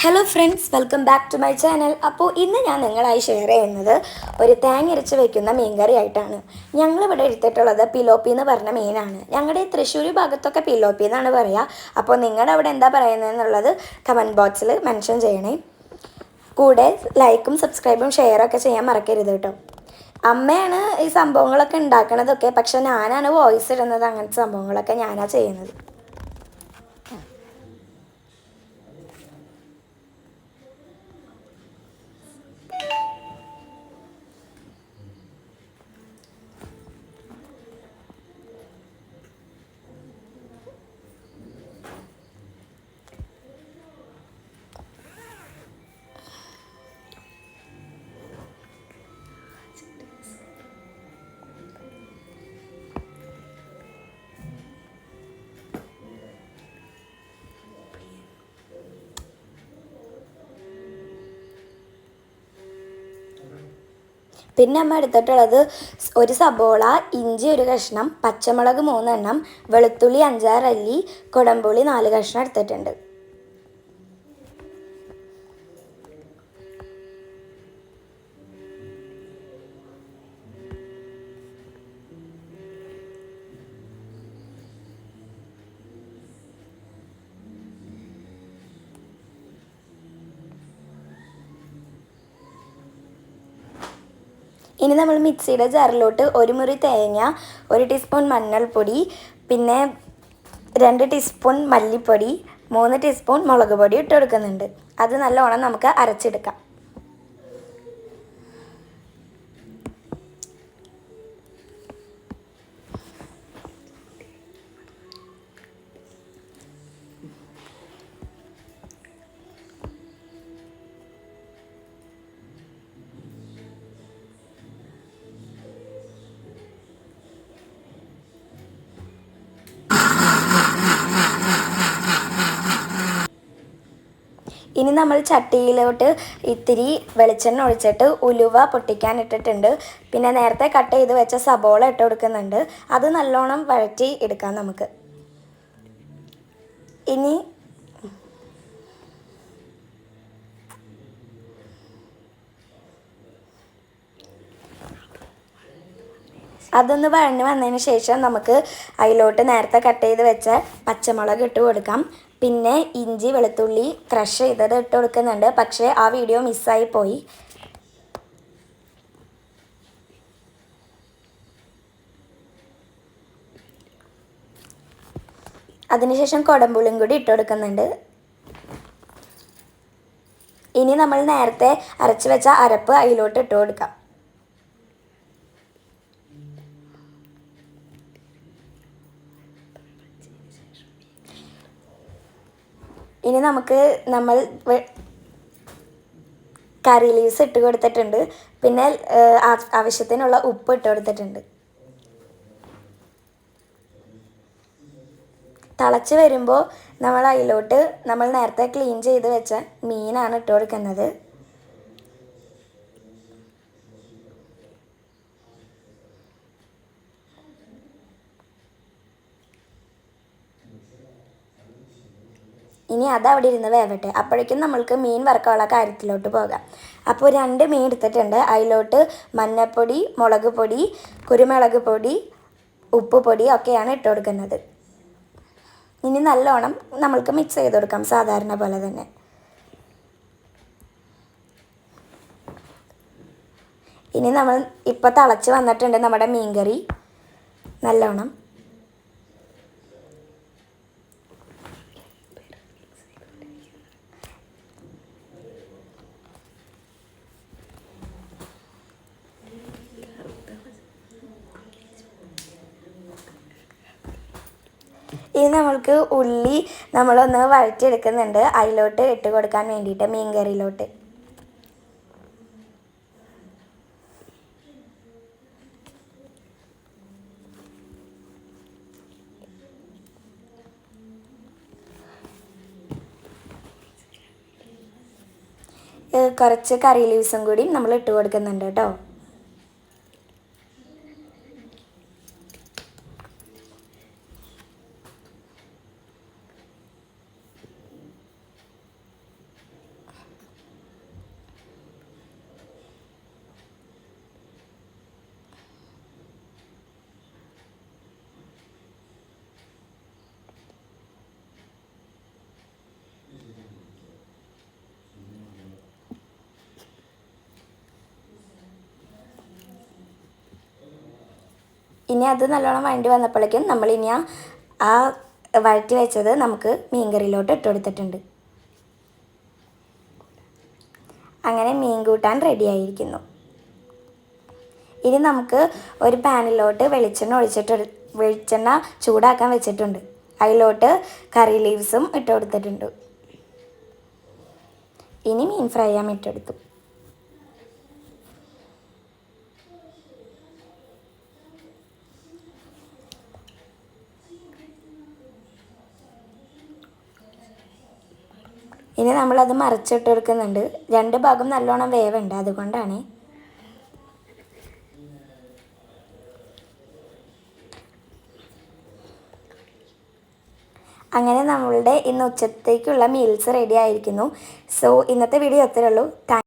Hello friends, welcome back to my channel. അപ്പോൾ ഇന്ന് ഞാൻ നിങ്ങളായി ഷെയർ ചെയ്യുന്നത് ഒരു തേങ്ങ അരച്ച് വയ്ക്കുന്ന മീൻകറി ആയിട്ടാണ്. ഞങ്ങളിവിടെ എടുത്തിട്ടുള്ളത് പിലോപ്പി എന്ന് പറഞ്ഞ മീനാണ്. ഞങ്ങളുടെ തൃശ്ശൂർ ഭാഗത്തൊക്കെ പിലോപ്പി എന്നാണ് പറയുക. അപ്പോൾ നിങ്ങളുടെ അവിടെ എന്താ പറയുന്നതെന്നുള്ളത് കമൻറ്റ് ബോക്സിൽ മെൻഷൻ ചെയ്യണേ. കൂടെ ലൈക്കും സബ്സ്ക്രൈബും ഷെയറൊക്കെ ചെയ്യാൻ മറക്കരുത് കേട്ടോ. അമ്മയാണ് ഈ സംഭവങ്ങളൊക്കെ ഉണ്ടാക്കണതൊക്കെ, പക്ഷെ ഞാനാണ് വോയിസ് ഇടുന്നത്. അങ്ങനത്തെ സംഭവങ്ങളൊക്കെ ഞാനാണ് ചെയ്യുന്നത്. പിന്നെ അമ്മ എടുത്തിട്ടുള്ളത് ഒരു സബോള, ഇഞ്ചി ഒരു കഷ്ണം, പച്ചമുളക് 3 വെളുത്തുള്ളി 5-6 അല്ലി, കുടംപുളി 4 കഷ്ണം എടുത്തിട്ടുണ്ട്. ഇനി നമ്മൾ മിക്സിയുടെ ജാറിലോട്ട് 1 മുറി തേങ്ങ, 1 ടീസ്പൂൺ മഞ്ഞൾപ്പൊടി, പിന്നെ 2 ടീസ്പൂൺ മല്ലിപ്പൊടി, 3 ടീസ്പൂൺ മുളക് പൊടി ഇട്ട് കൊടുക്കുന്നുണ്ട്. അത് നല്ലോണം നമുക്ക് അരച്ചെടുക്കാം. ഇനി നമ്മൾ ചട്ടിയിലോട്ട് ഇത്തിരി വെളിച്ചെണ്ണ ഒഴിച്ചിട്ട് ഉലുവ പൊട്ടിക്കാൻ ഇട്ടിട്ടുണ്ട്. പിന്നെ നേരത്തെ കട്ട് ചെയ്ത് വെച്ച സബോള ഇട്ട് കൊടുക്കുന്നുണ്ട്. അത് നല്ലോണം വഴറ്റി എടുക്കാം നമുക്ക്. ഇനി അതൊന്ന് വഴഞ്ഞ് വന്നതിന് ശേഷം നമുക്ക് അതിലോട്ട് നേരത്തെ കട്ട് ചെയ്ത് വെച്ച പച്ചമുളക് ഇട്ട് കൊടുക്കാം. പിന്നെ ഇഞ്ചി വെളുത്തുള്ളി ക്രഷ് ചെയ്തത് ഇട്ട് കൊടുക്കുന്നുണ്ട്. പക്ഷേ ആ വീഡിയോ മിസ്സായി പോയി. അതിനുശേഷം കുടംപുളിയും കൂടി ഇട്ട് കൊടുക്കുന്നുണ്ട്. ഇനി നമ്മൾ നേരത്തെ അരച്ച് വെച്ച അരപ്പ് അതിലോട്ട് ഇട്ട് കൊടുക്കാം. ഇനി നമ്മൾ കറി ലീവ്സ് ഇട്ട് കൊടുത്തിട്ടുണ്ട്. പിന്നെ ആവശ്യത്തിനുള്ള ഉപ്പ് ഇട്ട് കൊടുത്തിട്ടുണ്ട്. തിളച്ച് വരുമ്പോൾ നമ്മൾ അതിലോട്ട് നമ്മൾ നേരത്തെ ക്ലീൻ ചെയ്ത് വെച്ച മീനാണ് ഇട്ട് കൊടുക്കുന്നത്. ഇനി അതവിടെ ഇരുന്ന് വേവട്ടെ. അപ്പോഴേക്കും നമ്മൾക്ക് മീൻ വറുക്കാനുള്ള കാര്യത്തിലോട്ട് പോകാം. അപ്പോൾ 2 മീൻ എടുത്തിട്ടുണ്ട്. അതിലോട്ട് മഞ്ഞൾപ്പൊടി, മുളക് പൊടി, കുരുമുളക് പൊടി, ഉപ്പ് പൊടി ഒക്കെയാണ് ഇട്ട് കൊടുക്കുന്നത്. ഇനി നല്ലോണം നമ്മൾക്ക് മിക്സ് ചെയ്ത് കൊടുക്കാം സാധാരണ പോലെ തന്നെ. ഇനി നമ്മൾ ഇപ്പോൾ തിളച്ച് വന്നിട്ടുണ്ട് നമ്മുടെ മീൻകറി നല്ലോണം. ഇനി നമ്മൾക്ക് ഉള്ളി നമ്മളൊന്ന് വഴറ്റിയെടുക്കുന്നുണ്ട് അതിലോട്ട് ഇട്ട് കൊടുക്കാൻ വേണ്ടിയിട്ട് മീൻകറിയിലോട്ട്. കുറച്ച് കറി ലീവ്സും കൂടി നമ്മൾ ഇട്ട് കൊടുക്കുന്നുണ്ട് കേട്ടോ. ഇനി അത് നല്ലോണം വഴണ്ടി വന്നപ്പോഴേക്കും നമ്മളിനി ആ വഴറ്റി വെച്ചത് നമുക്ക് മീൻകറിയിലോട്ട് ഇട്ട് കൊടുത്തിട്ടുണ്ട്. അങ്ങനെ മീൻ കൂട്ടാൻ റെഡി ആയിരിക്കുന്നു. ഇനി നമുക്ക് ഒരു പാനിലോട്ട് വെളിച്ചെണ്ണ ചൂടാക്കാൻ വെച്ചിട്ടുണ്ട്. അതിലോട്ട് കറി ലീവ്സും ഇട്ട് കൊടുത്തിട്ടുണ്ട്. ഇനി മീൻ ഫ്രൈ ചെയ്യാൻ ഇട്ടെടുത്തു. ഇനി നമ്മളത് മറിച്ചിട്ട് കൊടുക്കുന്നുണ്ട്. 2 ഭാഗം നല്ലോണം വേവുണ്ട്, അതുകൊണ്ടാണ്. അങ്ങനെ നമ്മളുടെ ഇന്ന് ഉച്ചത്തേക്കുള്ള മീൽസ് റെഡി ആയിരിക്കുന്നു. സോ ഇന്നത്തെ വീഡിയോ അത്രയേ ഉള്ളൂ.